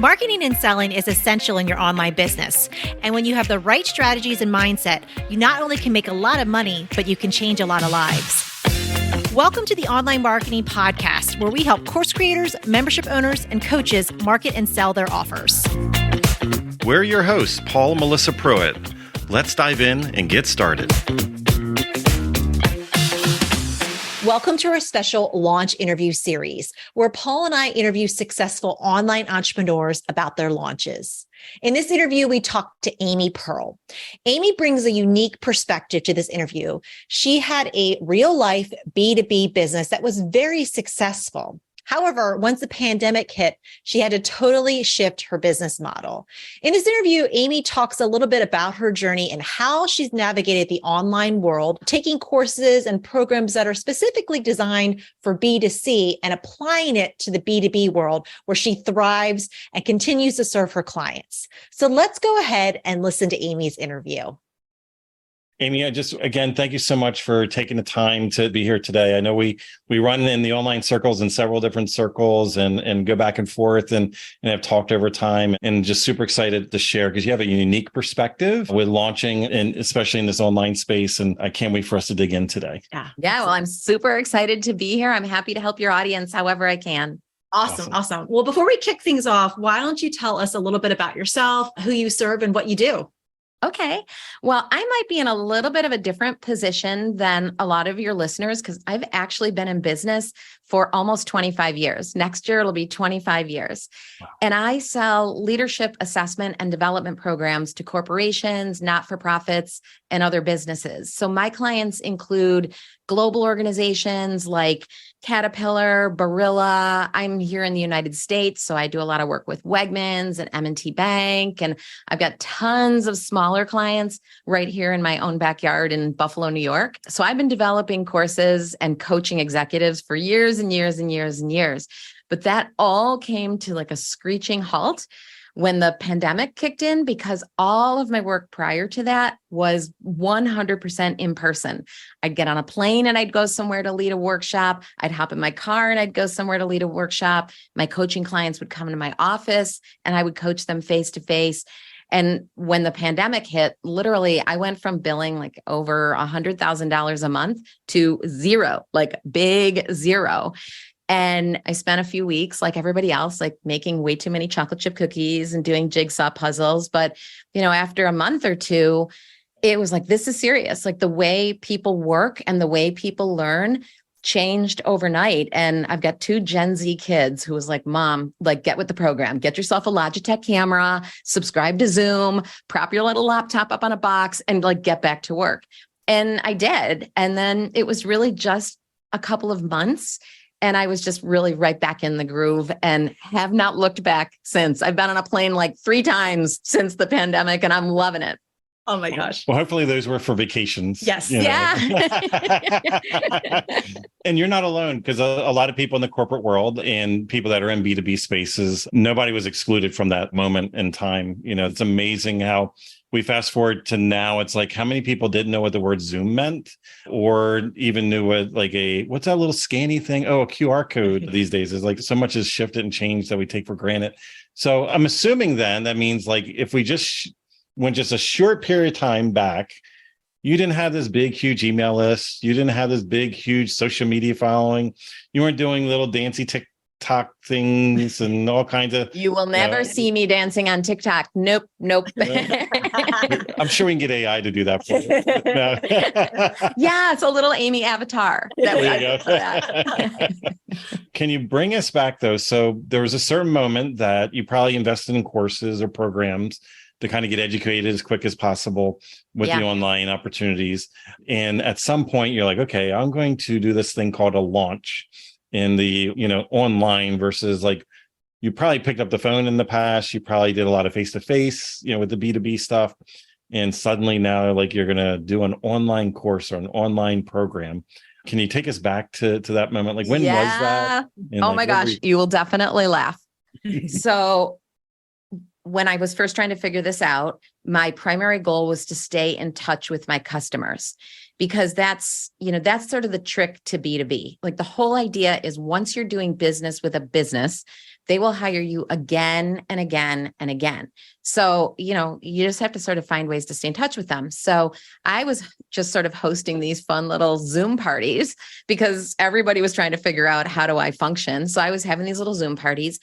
Marketing and selling is essential in your online business. And when you have the right strategies and mindset, you not only can make a lot of money, but you can change a lot of lives. Welcome to the Online Marketing Podcast, where we help course creators, membership owners, and coaches market and sell their offers. We're your hosts, Paul and Melissa Pruitt. Let's dive in and get started. Welcome to our special launch interview series, where Paul and I interview successful online entrepreneurs about their launches. In this interview, we talked to Amy Pearl. Amy brings a unique perspective to this interview. She had a real-life B2B business that was very successful. However, once the pandemic hit, she had to totally shift her business model. In this interview, Amy talks a little bit about her journey and how she's navigated the online world, taking courses and programs that are specifically designed for B2C and applying it to the B2B world where she thrives and continues to serve her clients. So let's go ahead and listen to Amy's interview. Amy, again, thank you so much for taking the time to be here today. I know we run in the online circles in several different circles and go back and forth and have talked over time, and just super excited to share because you have a unique perspective with launching, and especially in this online space. And I can't wait for us to dig in today. Yeah. Well, I'm super excited to be here. I'm happy to help your audience however I can. Awesome. Well, before we kick things off, why don't you tell us a little bit about yourself, who you serve, and what you do? Okay. Well, I might be in a little bit of a different position than a lot of your listeners because I've actually been in business for almost 25 years. Next year, it'll be 25 years. Wow. And I sell leadership assessment and development programs to corporations, not-for-profits, and other businesses. So my clients include global organizations like Caterpillar, Barilla. I'm here in the United States, so I do a lot of work with Wegmans and M&T Bank, and I've got tons of smaller clients right here in my own backyard in Buffalo, New York. So I've been developing courses and coaching executives for years and years and years and years. But that all came to like a screeching halt when the pandemic kicked in, because all of my work prior to that was 100% in person. I'd get on a plane and I'd go somewhere to lead a workshop. I'd hop in my car and I'd go somewhere to lead a workshop. My coaching clients would come to my office and I would coach them face to face. And when the pandemic hit, literally, I went from billing like over $100,000 a month to zero, like big zero. And I spent a few weeks, like everybody else, like making way too many chocolate chip cookies and doing jigsaw puzzles. But, after a month or two, it was like, this is serious. Like the way people work and the way people learn changed overnight. And I've got 2 Gen Z kids who was like, Mom, like get with the program, get yourself a Logitech camera, subscribe to Zoom, prop your little laptop up on a box and like get back to work. And I did. And then it was really just a couple of months. And I was just really right back in the groove and have not looked back since. I've been on a plane like 3 times since the pandemic and I'm loving it. Oh my gosh. Well, hopefully those were for vacations. Yes. Yeah. And you're not alone, because a lot of people in the corporate world and people that are in B2B spaces, nobody was excluded from that moment in time. It's amazing how we fast forward to now. It's like, how many people didn't know what the word Zoom meant or even knew what what's that little scanny thing? Oh, a QR code these days. Is like so much has shifted and changed that we take for granted. So I'm assuming then that means like if we just went just a short period of time back, you didn't have this big, huge email list. You didn't have this big, huge social media following. You weren't doing little dancy TikTok things and all kinds of. You will never see me dancing on TikTok. Nope. I'm sure we can get AI to do that for you. Yeah, it's a little Amy avatar. Can you bring us back though? So there was a certain moment that you probably invested in courses or programs to kind of get educated as quick as possible with the online opportunities. And at some point you're like, okay, I'm going to do this thing called a launch in the, online versus like, you probably picked up the phone in the past. You probably did a lot of face-to-face, with the B2B stuff. And suddenly now like you're going to do an online course or an online program. Can you take us back to that moment? Like when was that? And oh my gosh, you will definitely laugh. So when I was first trying to figure this out, my primary goal was to stay in touch with my customers, because that's sort of the trick to B2B. Like the whole idea is once you're doing business with a business, they will hire you again and again and again. So, you just have to sort of find ways to stay in touch with them. So I was just sort of hosting these fun little Zoom parties because everybody was trying to figure out, how do I function? So I was having these little Zoom parties,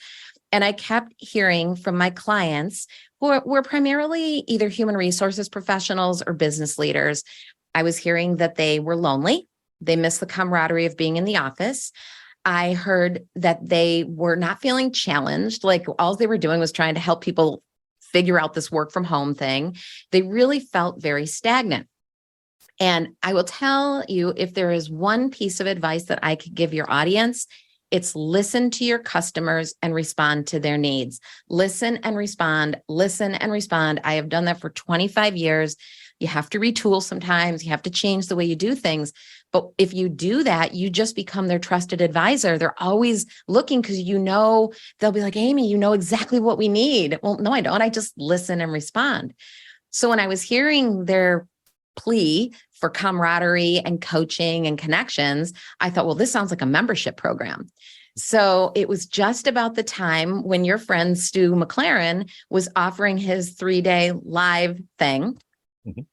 and I kept hearing from my clients who were primarily either human resources professionals or business leaders. I was hearing that they were lonely. They missed the camaraderie of being in the office. I heard that they were not feeling challenged. Like all they were doing was trying to help people figure out this work from home thing. They really felt very stagnant. And I will tell you, if there is one piece of advice that I could give your audience, it's listen to your customers and respond to their needs. Listen and respond, listen and respond. I have done that for 25 years. You have to retool sometimes. You have to change the way you do things. But if you do that, you just become their trusted advisor. They're always looking because they'll be like, Amy, you know exactly what we need. Well, no, I don't. I just listen and respond. So when I was hearing their plea for camaraderie and coaching and connections, I thought, well, this sounds like a membership program. So it was just about the time when your friend Stu McLaren was offering his 3-day live thing. Mhm.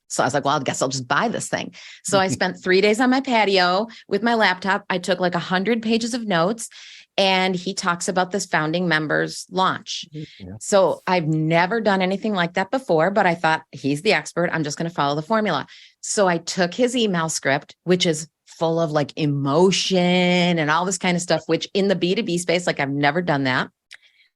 So I was like, well, I guess I'll just buy this thing. So I spent 3 days on my patio with my laptop. I took like 100 pages of notes, and he talks about this founding members launch. Yeah. So I've never done anything like that before, but I thought he's the expert. I'm just going to follow the formula. So I took his email script, which is full of like emotion and all this kind of stuff, which in the B2B space, like I've never done that,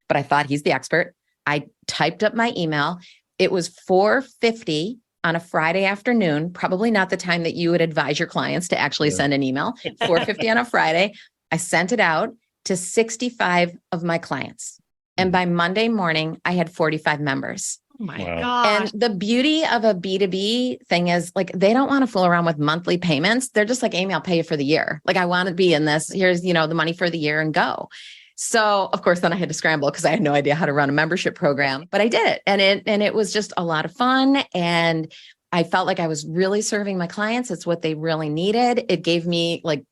but I thought he's the expert. I typed up my email. It was 4:50 on a Friday afternoon, probably not the time that you would advise your clients to actually send an email. 4:50 on a Friday. I sent it out to 65 of my clients. And by Monday morning, I had 45 members. Oh my Wow. gosh. And the beauty of a B2B thing is like, they don't want to fool around with monthly payments. They're just like, Amy, I'll pay you for the year. Like, I want to be in this. Here's, the money for the year and go. So of course, then I had to scramble because I had no idea how to run a membership program, but I did it. And it was just a lot of fun. And I felt like I was really serving my clients. It's what they really needed. It gave me like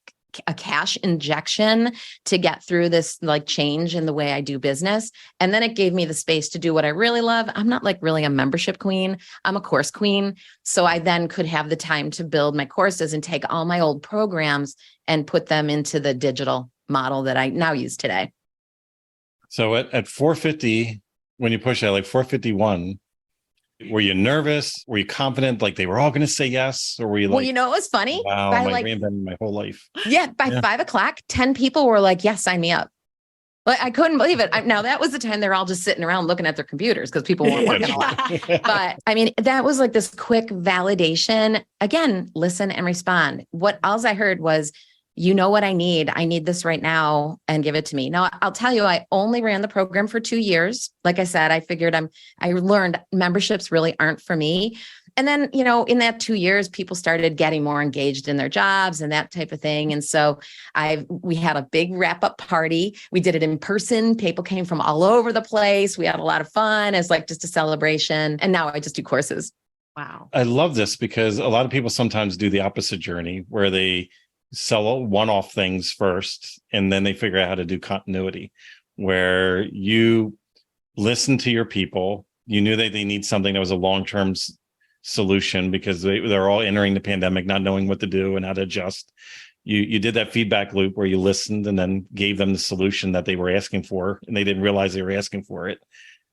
a cash injection to get through this like change in the way I do business. And then it gave me the space to do what I really love. I'm not like really a membership queen. I'm a course queen. So I then could have the time to build my courses and take all my old programs and put them into the digital model that I now use today. So at 4:50, when you push that, like 4:51, were you nervous? Were you confident? Like they were all going to say yes? Or were you like, Well, it was funny. wow, By I'm reinventing my whole life. by 5 o'clock, 10 people were like, yes, sign me up. Like, I couldn't believe it. Now that was the time they're all just sitting around looking at their computers because people weren't working a lot. But I mean, that was like this quick validation. Again, listen and respond. What else I heard was, you know what I need? I need this right now and give it to me. Now, I'll tell you, I only ran the program for 2 years. Like I said, I learned memberships really aren't for me. And then, in that 2 years, people started getting more engaged in their jobs and that type of thing. And so we had a big wrap up party. We did it in person. People came from all over the place. We had a lot of fun as like just a celebration. And now I just do courses. Wow. I love this because a lot of people sometimes do the opposite journey where they sell one-off things first, and then they figure out how to do continuity, where you listen to your people. You knew that they need something that was a long-term solution because they're all entering the pandemic, not knowing what to do and how to adjust. You did that feedback loop where you listened and then gave them the solution that they were asking for, and they didn't realize they were asking for it.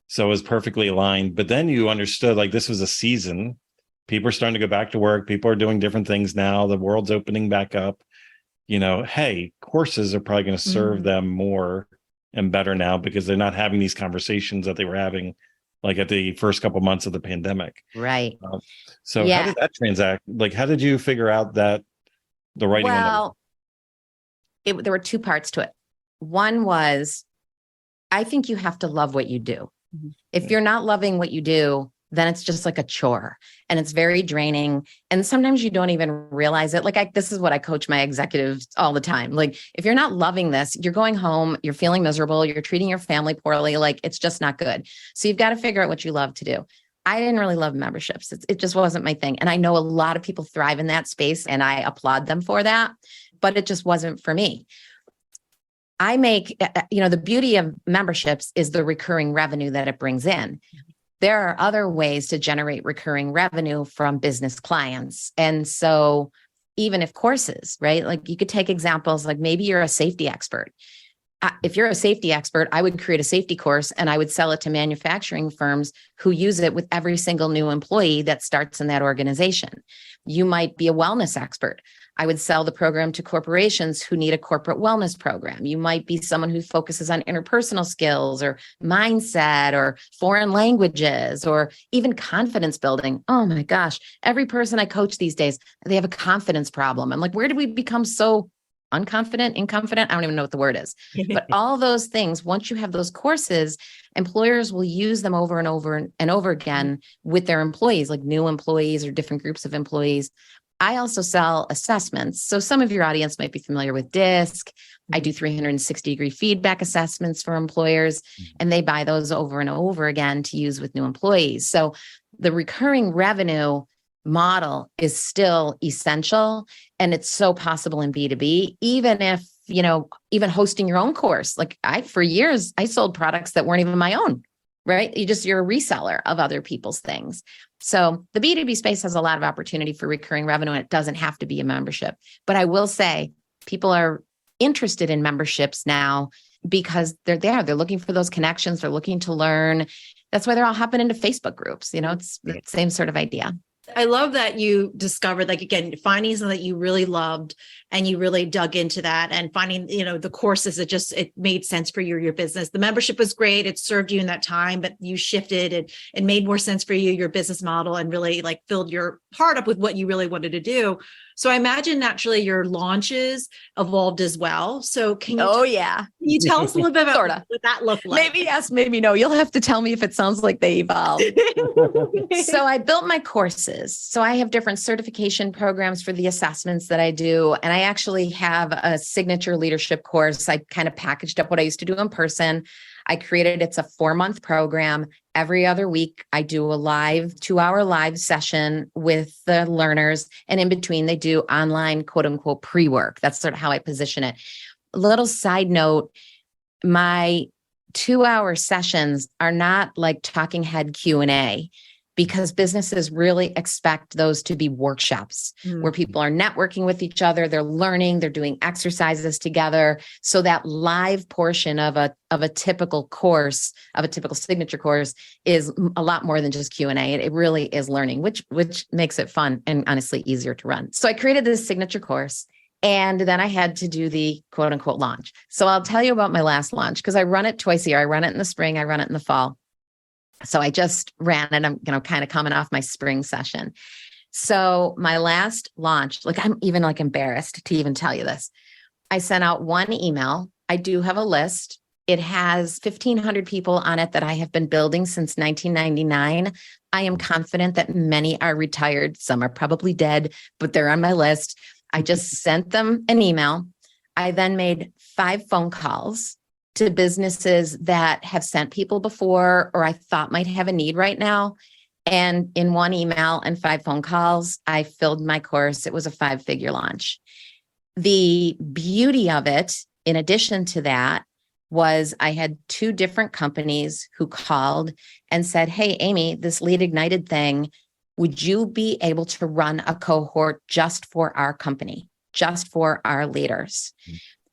So it was perfectly aligned. But then you understood like this was a season. People are starting to go back to work. People are doing different things now. The world's opening back up. Hey, courses are probably going to serve them more and better now because they're not having these conversations that they were having like at the first couple months of the pandemic. Right. So how did that transact? Like, how did you figure out that the writing? Well, there were two parts to it. One was, I think you have to love what you do. Mm-hmm. If you're not loving what you do, then it's just like a chore and it's very draining. And sometimes you don't even realize it. Like this is what I coach my executives all the time. Like if you're not loving this, you're going home, you're feeling miserable, you're treating your family poorly. Like it's just not good. So you've got to figure out what you love to do. I didn't really love memberships. It just wasn't my thing. And I know a lot of people thrive in that space and I applaud them for that, but it just wasn't for me. I make, the beauty of memberships is the recurring revenue that it brings in. There are other ways to generate recurring revenue from business clients. And so even if courses, right? Like you could take examples, like maybe you're a safety expert. If you're a safety expert, I would create a safety course and I would sell it to manufacturing firms who use it with every single new employee that starts in that organization. You might be a wellness expert. I would sell the program to corporations who need a corporate wellness program. You might be someone who focuses on interpersonal skills or mindset or foreign languages or even confidence building. Oh my gosh, every person I coach these days, they have a confidence problem. I'm like, where did we become so unconfident, inconfident? I don't even know what the word is. But all those things, once you have those courses, employers will use them over and over and over again with their employees, like new employees or different groups of employees. I also sell assessments. So some of your audience might be familiar with DISC. I do 360-degree feedback assessments for employers, and they buy those over and over again to use with new employees. So the recurring revenue model is still essential, and it's so possible in B2B, even if, even hosting your own course. Like for years, I sold products that weren't even my own, right? You're a reseller of other people's things. So the B2B space has a lot of opportunity for recurring revenue, and it doesn't have to be a membership. But I will say people are interested in memberships now because they're there. They're looking for those connections. They're looking to learn. That's why they're all hopping into Facebook groups. It's the same sort of idea. I love that you discovered, like, again, finding something that you really loved and you really dug into that, and finding, the courses that it made sense for you or your business. The membership was great. It served you in that time, but you shifted and it made more sense for you, your business model, and really like filled your heart up with what you really wanted to do. So I imagine naturally your launches evolved as well. So can you tell us a little bit about what that looked like? Maybe yes, maybe no. You'll have to tell me if it sounds like they evolved. So I built my courses. So I have different certification programs for the assessments that I do. And I actually have a signature leadership course. I kind of packaged up what I used to do in person. I created, it's a 4-month program. Every other week, I do a 2-hour live session with the learners. And in between, they do online, quote unquote, pre-work. That's sort of how I position it. A little side note, my 2-hour sessions are not like talking head Q&A, because businesses really expect those to be workshops where people are networking with each other, they're learning, they're doing exercises together. So that live portion of a typical course, of a typical signature course, is a lot more than just Q&A. It really is learning, which makes it fun and honestly easier to run. So I created this signature course, and then I had to do the quote unquote launch. So I'll tell you about my last launch, because I run it twice a year. I run it in the spring, I run it in the fall. So I just ran it. I'm, kind of coming off my spring session. So my last launch, I'm even embarrassed to even tell you this. I sent out one email. I do have a list. It has 1,500 people on it that I have been building since 1999. I am confident that many are retired. Some are probably dead, but they're on my list. I just sent them an email. I then made 5 phone calls to businesses that have sent people before, or I thought might have a need right now. And in one email and 5 phone calls, I filled my course. It was a 5-figure launch. The beauty of it, in addition to that, was I had 2 different companies who called and said, "Hey, Amy, this Lead Ignited thing, would you be able to run a cohort just for our company, just for our leaders?"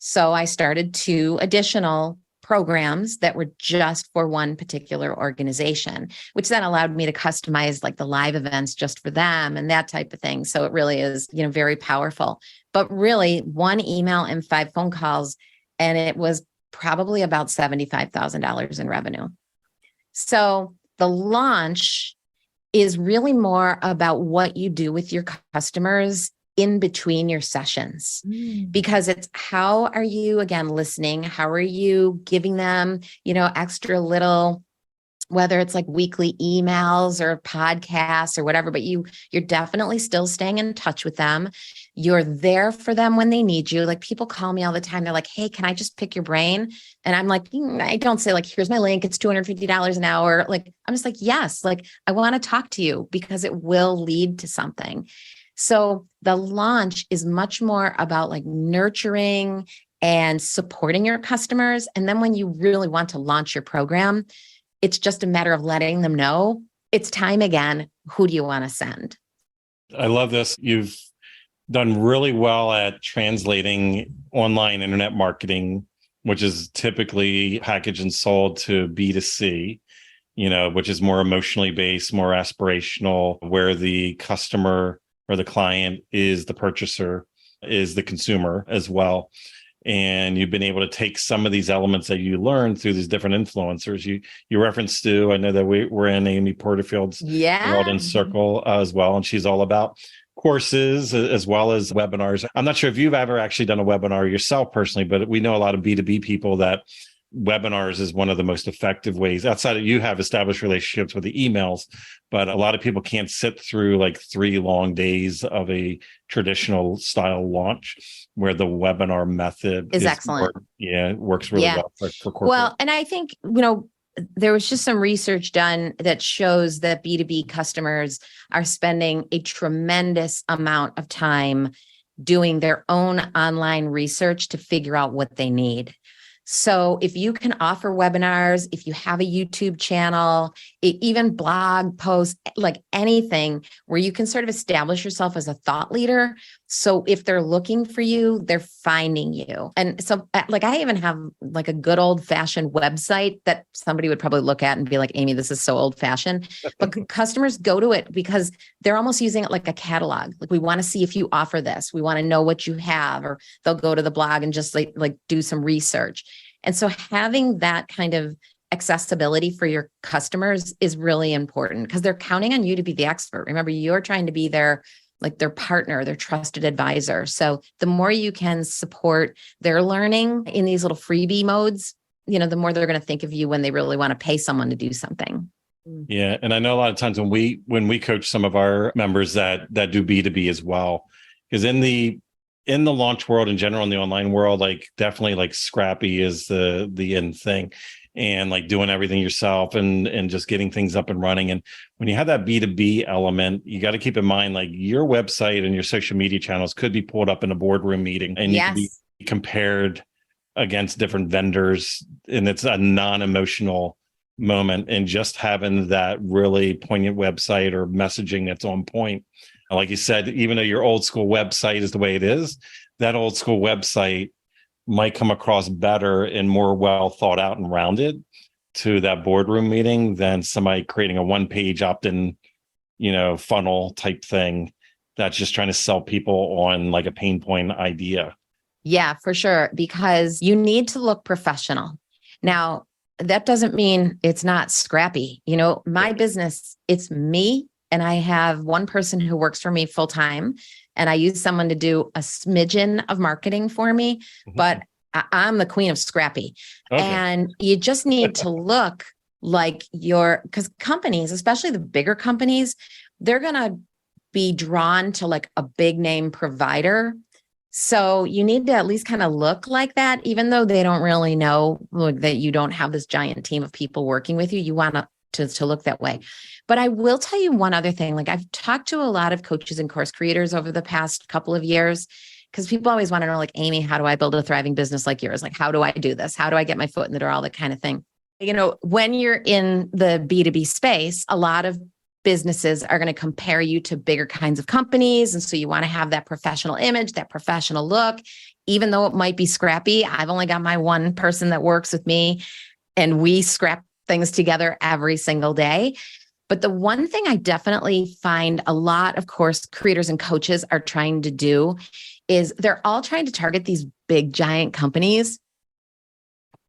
So I started 2 additional programs that were just for one particular organization, which then allowed me to customize the live events just for them and that type of thing. So it really is, very powerful. But really, 1 email and 5 phone calls, and it was probably about $75,000 in revenue. So the launch is really more about what you do with your customers in between your sessions, because it's how are you, again, listening? How are you giving them, extra little whether it's like weekly emails or podcasts or whatever, but you're definitely still staying in touch with them. You're there for them when they need you. Like people call me all the time. They're like, hey, can I just pick your brain? And I'm like, I don't say like, here's my link. It's $250 an hour. Like, I'm just like, yes, like I want to talk to you because it will lead to something. So the launch is much more about like nurturing and supporting your customers. And then when you really want to launch your program, it's just a matter of letting them know it's time again. Who do you want to send? I love this. You've done really well at translating online internet marketing, which is typically packaged and sold to B2C, which is more emotionally based, more aspirational, where the customer or the client is the purchaser, is the consumer as well. And you've been able to take some of these elements that you learned through these different influencers. You referenced Stu. I know that we're in Amy Porterfield's Golden Circle as well. And she's all about courses as well as webinars. I'm not sure if you've ever actually done a webinar yourself personally, but we know a lot of B2B people that webinars is one of the most effective ways. Outside of, you have established relationships with the emails, but a lot of people can't sit through like 3 long days of a traditional style launch, where the webinar method is excellent. It works really well for corporate. Well, and I think, there was just some research done that shows that B2B customers are spending a tremendous amount of time doing their own online research to figure out what they need. So if you can offer webinars, if you have a YouTube channel, even blog posts, like anything where you can sort of establish yourself as a thought leader. So if they're looking for you, they're finding you. And so like, I even have like a good old fashioned website that somebody would probably look at and be like, Amy, this is so old fashioned, but customers go to it because they're almost using it like a catalog. Like, we want to see if you offer this, we want to know what you have, or they'll go to the blog and just like do some research. And so having that kind of accessibility for your customers is really important because they're counting on you to be the expert. Remember, you're trying to be their partner, their trusted advisor. So the more you can support their learning in these little freebie modes, the more they're going to think of you when they really want to pay someone to do something. Yeah. And I know a lot of times when we coach some of our members that do B2B as well, because in the launch world in general, in the online world, like definitely like scrappy is the end thing, and like doing everything yourself and just getting things up and running. And when you have that B2B element, you got to keep in mind, like your website and your social media channels could be pulled up in a boardroom meeting and you can be compared against different vendors. And it's a non-emotional moment. And just having that really poignant website or messaging that's on point. Like you said, even though your old school website is the way it is, that old school website might come across better and more well thought out and rounded to that boardroom meeting than somebody creating a one-page opt-in, funnel type thing that's just trying to sell people on like a pain point idea. Yeah, for sure. Because you need to look professional. Now, that doesn't mean it's not scrappy. My business, it's me. And I have one person who works for me full time, and I use someone to do a smidgen of marketing for me, but I'm the queen of scrappy. Okay. And you just need to look like because companies, especially the bigger companies, they're going to be drawn to like a big name provider. So you need to at least kind of look like that, even though they don't really know that you don't have this giant team of people working with you. You want to look that way. But I will tell you one other thing. Like, I've talked to a lot of coaches and course creators over the past couple of years, because people always want to know, like, Amy, how do I build a thriving business like yours? Like, how do I do this? How do I get my foot in the door? All that kind of thing. When you're in the B2B space, a lot of businesses are going to compare you to bigger kinds of companies. And so you want to have that professional image, that professional look, even though it might be scrappy. I've only got my one person that works with me, and we scrap things together every single day. But the one thing I definitely find a lot of course creators and coaches are trying to do is they're all trying to target these big, giant companies.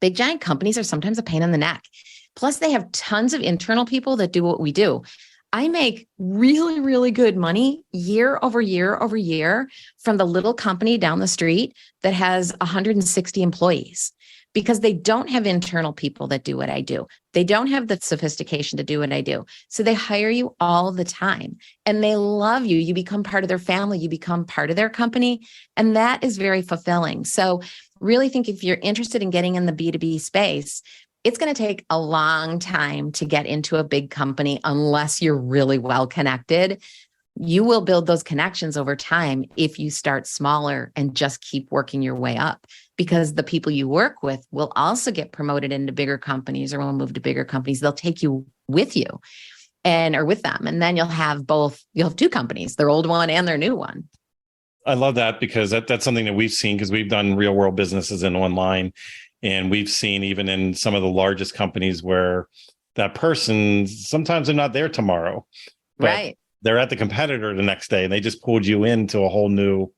Big, giant companies are sometimes a pain in the neck. Plus, they have tons of internal people that do what we do. I make really, really good money year over year over year from the little company down the street that has 160 employees. because they don't have internal people that do what I do. They don't have the sophistication to do what I do. So they hire you all the time and they love you. You become part of their family. You become part of their company. And that is very fulfilling. So really think if you're interested in getting in the B2B space, it's going to take a long time to get into a big company unless you're really well connected. You will build those connections over time if you start smaller and just keep working your way up, because the people you work with will also get promoted into bigger companies or will move to bigger companies. They'll take you with you or with them. And then you'll have two companies, their old one and their new one. I love that because that's something that we've seen because we've done real world businesses and online. And we've seen even in some of the largest companies where that person, sometimes they're not there tomorrow, but right. They're at the competitor the next day and they just pulled you into a whole new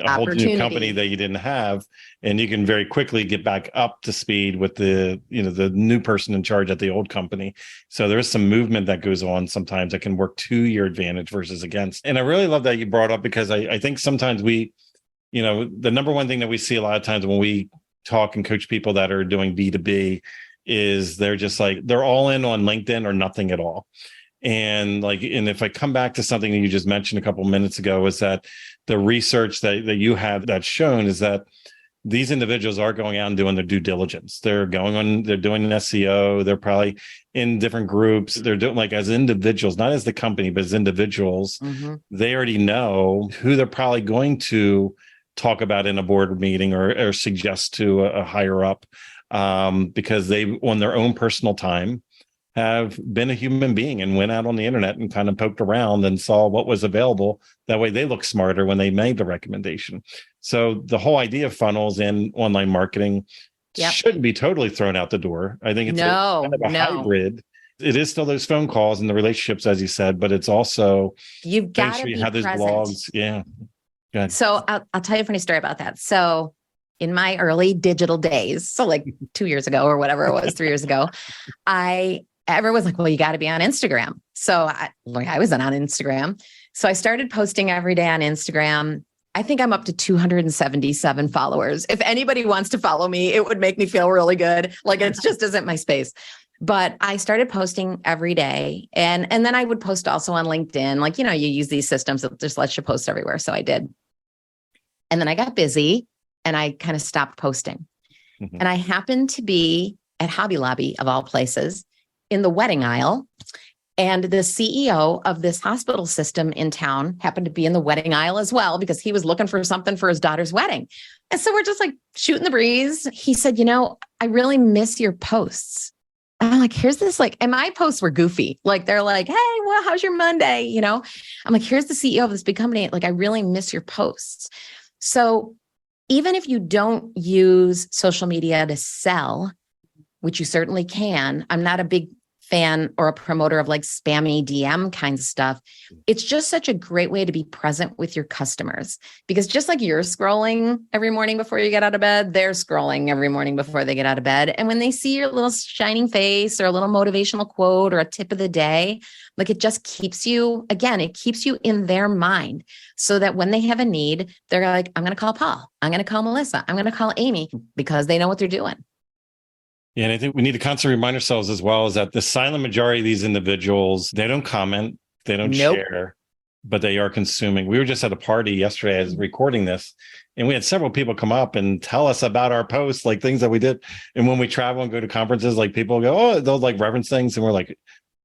company that you didn't have. And you can very quickly get back up to speed with the new person in charge at the old company. So there is some movement that goes on sometimes that can work to your advantage versus against. And I really love that you brought up because I think sometimes the number one thing that we see a lot of times when we talk and coach people that are doing B2B is they're just like, they're all in on LinkedIn or nothing at all. And if I come back to something that you just mentioned a couple of minutes ago, is that the research that you have that's shown is that these individuals are going out and doing their due diligence. They're doing an SEO. They're probably in different groups. They're doing as individuals, not as the company, but as individuals. Mm-hmm. They already know who they're probably going to talk about in a board meeting or suggest to a higher up because they, on their own personal time, have been a human being and went out on the internet and kind of poked around and saw what was available. That way they look smarter when they made the recommendation. So the whole idea of funnels and online marketing shouldn't be totally thrown out the door. I think it's kind of a hybrid. It is still those phone calls and the relationships, as you said, but it's also you've got to you have those blogs. Yeah. So I'll tell you a funny story about that. So in my early digital days, so 2 years ago or whatever it was, 3 years ago, everyone's like, well, you got to be on Instagram. So I wasn't on Instagram. So I started posting every day on Instagram. I think I'm up to 277 followers. If anybody wants to follow me, it would make me feel really good. It just isn't my space. But I started posting every day. And then I would post also on LinkedIn. You use these systems that just lets you post everywhere. So I did. And then I got busy and I kind of stopped posting. Mm-hmm. And I happened to be at Hobby Lobby of all places in the wedding aisle. And the CEO of this hospital system in town happened to be in the wedding aisle as well, because he was looking for something for his daughter's wedding. And so we're just shooting the breeze. He said, I really miss your posts. And I'm like, here's this, and my posts were goofy. They're like, hey, well, how's your Monday? I'm like, here's the CEO of this big company. I really miss your posts. So even if you don't use social media to sell, which you certainly can, I'm not a big fan or a promoter of spammy DM kinds of stuff. It's just such a great way to be present with your customers, because just like you're scrolling every morning before you get out of bed, they're scrolling every morning before they get out of bed. And when they see your little shining face or a little motivational quote or a tip of the day, it just keeps you, it keeps you in their mind, so that when they have a need, they're like, I'm going to call Paul. I'm going to call Melissa. I'm going to call Amy, because they know what they're doing. Yeah, and I think we need to constantly remind ourselves as well is that the silent majority of these individuals, they don't comment, they don't share, but they are consuming. We were just at a party yesterday as recording this, and we had several people come up and tell us about our posts, things that we did. And when we travel and go to conferences, people go, oh, they'll reference things. And we're like,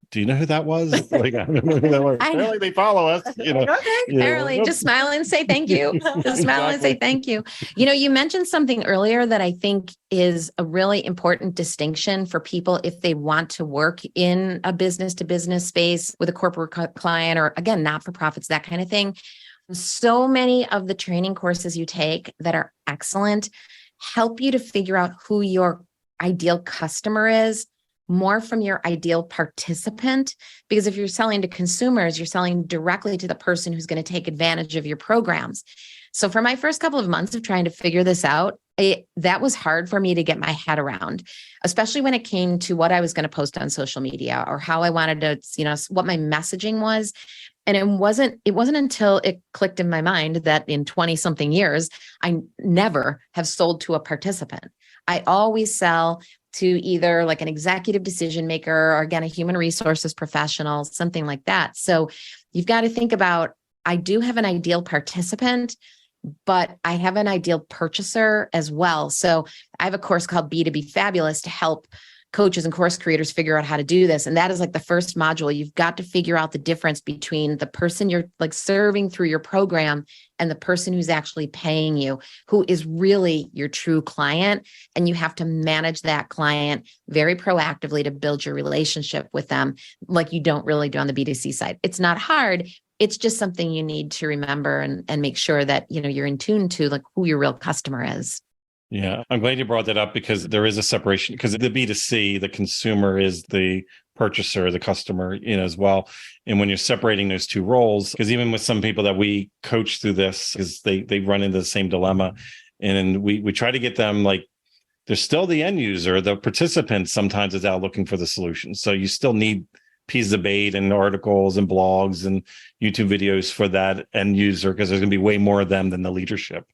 do you know who that was? I don't know who that was. Apparently they follow us. Okay. Apparently, just smile and say thank you. Just smile and say thank you. You mentioned something earlier that I think is a really important distinction for people if they want to work in a business to business space with a corporate client, or again, not for profits, that kind of thing. So many of the training courses you take that are excellent help you to figure out who your ideal customer is, more from your ideal participant. Because if you're selling to consumers, you're selling directly to the person who's going to take advantage of your programs. So for my first couple of months of trying to figure this out, that was hard for me to get my head around, especially when it came to what I was going to post on social media or how I wanted to, what my messaging was. And it wasn't until it clicked in my mind that in 20 something years, I never have sold to a participant. I always sell to either like an executive decision maker or again, a human resources professional, something like that. So you've got to think about, I do have an ideal participant, but I have an ideal purchaser as well. So I have a course called B2B Fabulous to help coaches and course creators figure out how to do this. And that is like the first module. You've got to figure out the difference between the person you're like serving through your program and the person who's actually paying you, who is really your true client. And you have to manage that client very proactively to build your relationship with them like you don't really do on the B2C side. It's not hard. It's just something you need to remember and make sure that, you know, you're in tune to like who your real customer is. Yeah, I'm glad you brought that up because there is a separation because the B2C, the consumer is the purchaser, the customer, you know, as well. And when you're separating those two roles, because even with some people that we coach through this, because they run into the same dilemma. And we try to get them like, they're still the end user, the participant sometimes is out looking for the solution. So you still need pieces of bait and articles and blogs and YouTube videos for that end user, because there's going to be way more of them than the leadership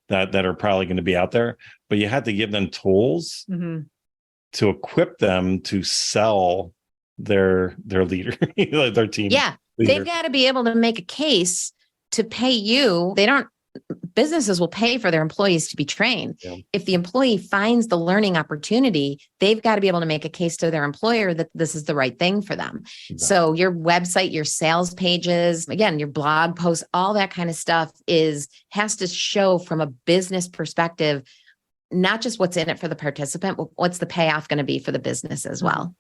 that are probably going to be out there. But you have to give them tools to equip them to sell their leader, their team. Yeah. Leader. They've got to be able to make a case to pay you. Businesses will pay for their employees to be trained. Yeah. If the employee finds the learning opportunity, they've got to be able to make a case to their employer that this is the right thing for them. Exactly. So your website, your sales pages, again, your blog posts, all that kind of stuff has to show from a business perspective, not just what's in it for the participant, but what's the payoff going to be for the business as well.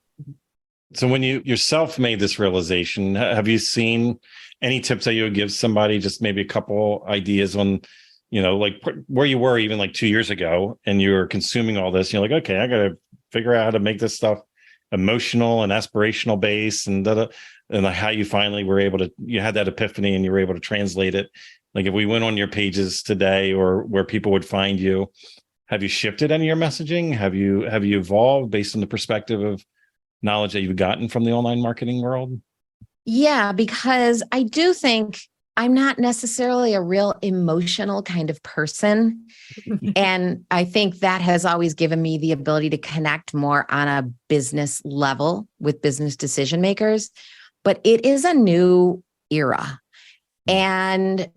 So when you yourself made this realization, have you seen any tips that you would give somebody, just maybe a couple ideas on, you know, like where you were even like 2 years ago and you were consuming all this, you're like, okay, I got to figure out how to make this stuff emotional and aspirational based and like how you finally were able to, you had that epiphany and you were able to translate it. Like if we went on your pages today or where people would find you, have you shifted any of your messaging? Have you evolved based on the perspective of knowledge that you've gotten from the online marketing world? Yeah, because I do think I'm not necessarily a real emotional kind of person. And I think that has always given me the ability to connect more on a business level with business decision makers. But it is a new era. And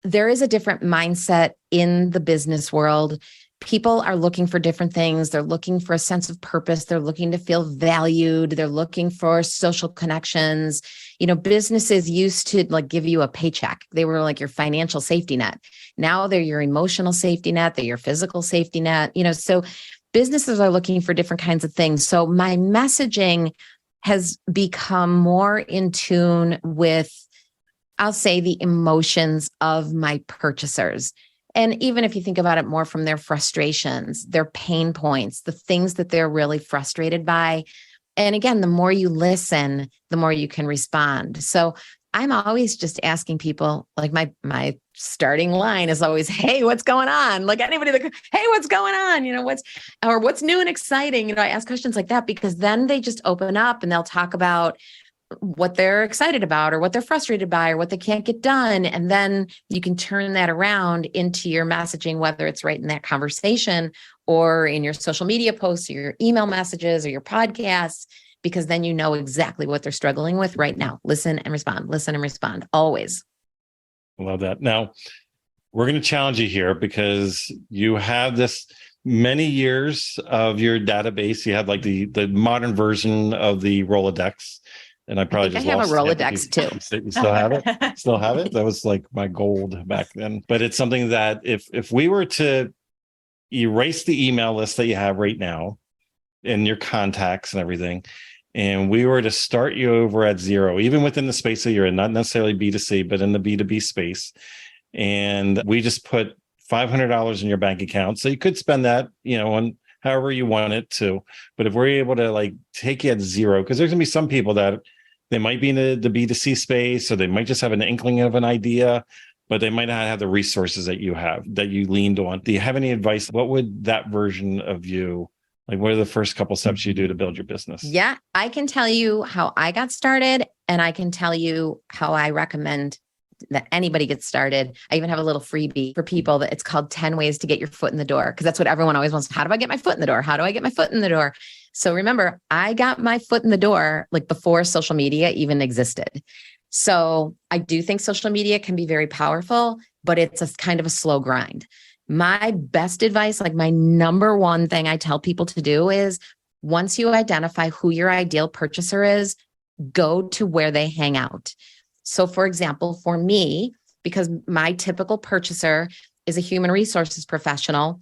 there is a different mindset in the business world. People are looking for different things. They're looking for a sense of purpose. They're looking to feel valued. They're looking for social connections. You know, businesses used to like give you a paycheck. They were like your financial safety net. Now they're your emotional safety net. They're your physical safety net. You know, so businesses are looking for different kinds of things. So my messaging has become more in tune with, I'll say, the emotions of my purchasers. And even if you think about it more from their frustrations, their pain points, the things that they're really frustrated by. And again, the more you listen, the more you can respond. So I'm always just asking people, like my starting line is always, hey, what's going on? Like anybody that, hey, what's going on? You know, what's new and exciting? You know, I ask questions like that because then they just open up and they'll talk about what they're excited about or what they're frustrated by or what they can't get done. And then you can turn that around into your messaging, whether it's right in that conversation or in your social media posts or your email messages or your podcasts, because then you know exactly what they're struggling with right now. Listen and respond, always. I love that. Now, we're going to challenge you here because you have this many years of your database. You have like the modern version of the Rolodex. And I probably I have a Rolodex too. You still have it? Still have it? That was like my gold back then. But it's something that if we were to erase the email list that you have right now and your contacts and everything, and we were to start you over at zero, even within the space that you're in, not necessarily B2C, but in the B2B space, and we just put $500 in your bank account. So you could spend that, you know, on however you want it to. But if we're able to like take you at zero, because there's going to be some people that they might be in the B2C space, or they might just have an inkling of an idea, but they might not have the resources that you have, that you leaned on. Do you have any advice? What would that version of you, like what are the first couple steps you do to build your business? Yeah, I can tell you how I got started, and I can tell you how I recommend that anybody gets started. I even have a little freebie for people that it's called 10 ways to get your foot in the door. Cause that's what everyone always wants. How do I get my foot in the door? How do I get my foot in the door? So remember, I got my foot in the door like before social media even existed. So I do think social media can be very powerful, but it's a kind of a slow grind. My best advice, like my number one thing I tell people to do is once you identify who your ideal purchaser is, go to where they hang out. So for example, for me, because my typical purchaser is a human resources professional,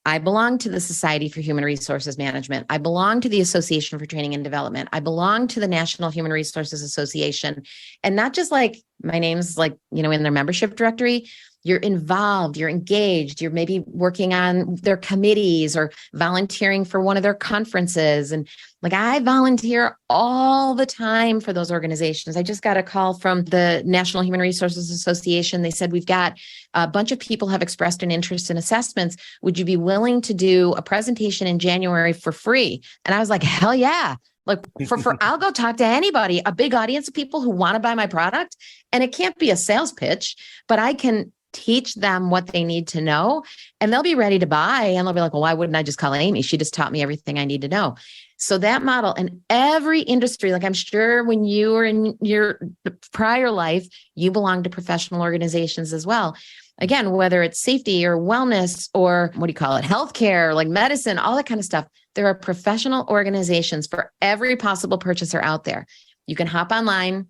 I belong to the Society for Human Resources Management. I belong to the Association for Training and Development. I belong to the National Human Resources Association. And not just like my name's like, in their membership directory. You're involved, you're engaged, you're maybe working on their committees or volunteering for one of their conferences. And like I volunteer all the time for those organizations. I just got a call from the National Human Resources Association. They said, we've got a bunch of people have expressed an interest in assessments. Would you be willing to do a presentation in January for free? And I was like, hell yeah. Like for I'll go talk to anybody, a big audience of people who want to buy my product. And it can't be a sales pitch, but I can teach them what they need to know and they'll be ready to buy. And they'll be like, well, why wouldn't I just call Amy? She just taught me everything I need to know. So that model in every industry, like I'm sure when you were in your prior life, you belong to professional organizations as well. Again, whether it's safety or wellness or healthcare, like medicine, all that kind of stuff. There are professional organizations for every possible purchaser out there. You can hop online,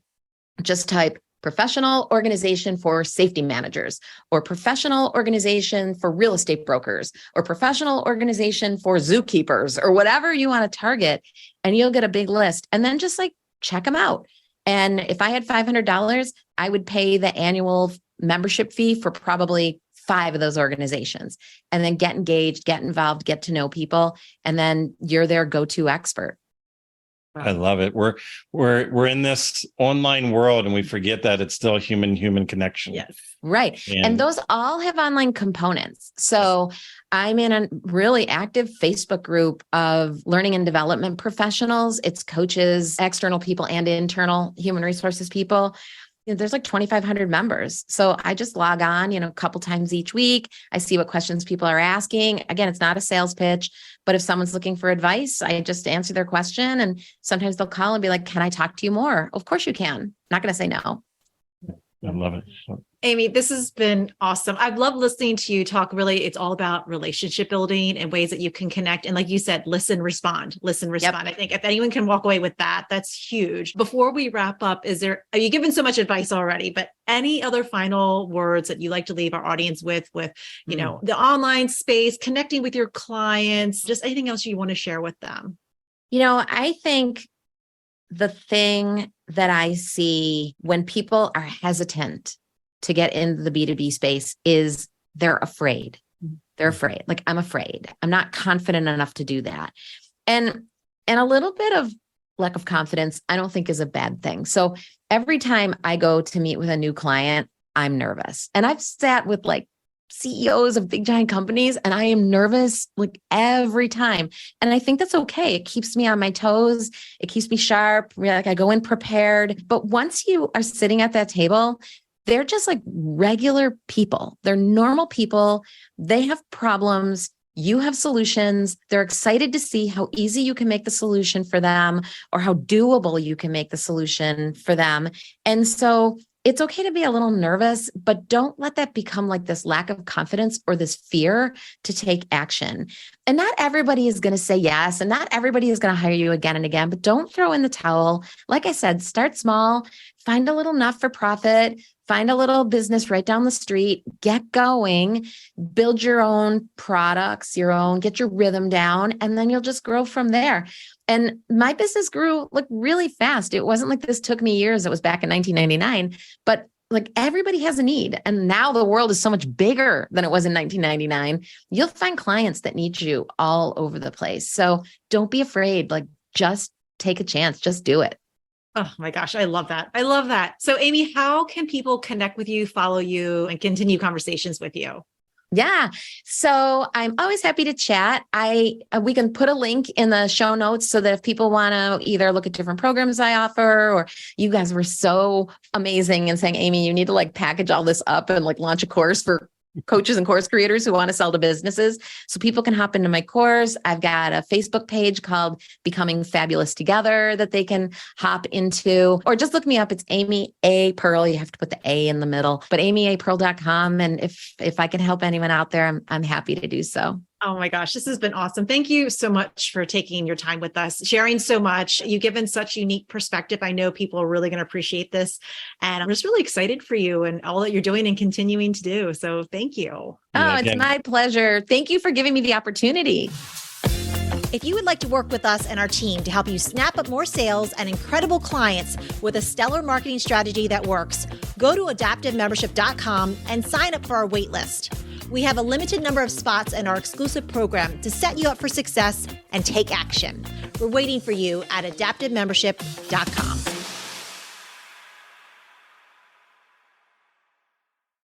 just type professional organization for safety managers, or professional organization for real estate brokers, or professional organization for zookeepers, or whatever you want to target, and you'll get a big list. And then just like check them out. And if I had $500, I would pay the annual membership fee for probably 5 of those organizations, and then get engaged, get involved, get to know people, and then you're their go-to expert. I love it. We're in this online world and we forget that it's still human connection. Yes. Right. And those all have online components. So I'm in a really active Facebook group of learning and development professionals. It's coaches, external people and internal human resources people. There's like 2,500 members. So I just log on, a couple times each week. I see what questions people are asking. Again, it's not a sales pitch, but if someone's looking for advice, I just answer their question. And sometimes they'll call and be like, can I talk to you more? Of course you can. Not going to say no. I love it. Amy, this has been awesome. I've loved listening to you talk. Really, it's all about relationship building and ways that you can connect. And like you said, listen, respond. Yep. I think if anyone can walk away with that, that's huge. Before we wrap up, you've given so much advice already, but any other final words that you like to leave our audience with, the online space, connecting with your clients, just anything else you want to share with them? I think the thing that I see when people are hesitant to get into the B2B space is they're afraid. They're afraid. Like, I'm afraid. I'm not confident enough to do that. And a little bit of lack of confidence, I don't think is a bad thing. So every time I go to meet with a new client, I'm nervous. And I've sat with like CEOs of big giant companies and I am nervous like every time. And I think that's okay. It keeps me on my toes. It keeps me sharp. Like I go in prepared. But once you are sitting at that table, they're just like regular people. They're normal people. They have problems. You have solutions. They're excited to see how easy you can make the solution for them or how doable you can make the solution for them. And so it's okay to be a little nervous, but don't let that become like this lack of confidence or this fear to take action. And not everybody is going to say yes, and not everybody is going to hire you again and again, but don't throw in the towel. Like I said, start small, find a little not-for-profit, find a little business right down the street, get going, build your own products, get your rhythm down, and then you'll just grow from there. And my business grew like really fast. It wasn't like this took me years. It was back in 1999, but like everybody has a need. And now the world is so much bigger than it was in 1999. You'll find clients that need you all over the place. So don't be afraid. Like just take a chance. Just do it. Oh my gosh. I love that. I love that. So Amy, how can people connect with you, follow you, and continue conversations with you? Yeah. So I'm always happy to chat. We can put a link in the show notes so that if people want to either look at different programs I offer, or you guys were so amazing and saying, Amy, you need to like package all this up and like launch a course for coaches and course creators who want to sell to businesses. So people can hop into my course. I've got a Facebook page called Becoming Fabulous Together that they can hop into, or just look me up. It's Amy A. Pearl. You have to put the A in the middle, but amyapearl.com. And if I can help anyone out there, I'm happy to do so. Oh my gosh, this has been awesome. Thank you so much for taking your time with us, sharing so much. You've given such unique perspective. I know people are really going to appreciate this. And I'm just really excited for you and all that you're doing and continuing to do. So thank you. Oh, it's my pleasure. Thank you for giving me the opportunity. If you would like to work with us and our team to help you snap up more sales and incredible clients with a stellar marketing strategy that works, go to adaptivemembership.com and sign up for our wait list. We have a limited number of spots in our exclusive program to set you up for success and take action. We're waiting for you at adaptivemembership.com.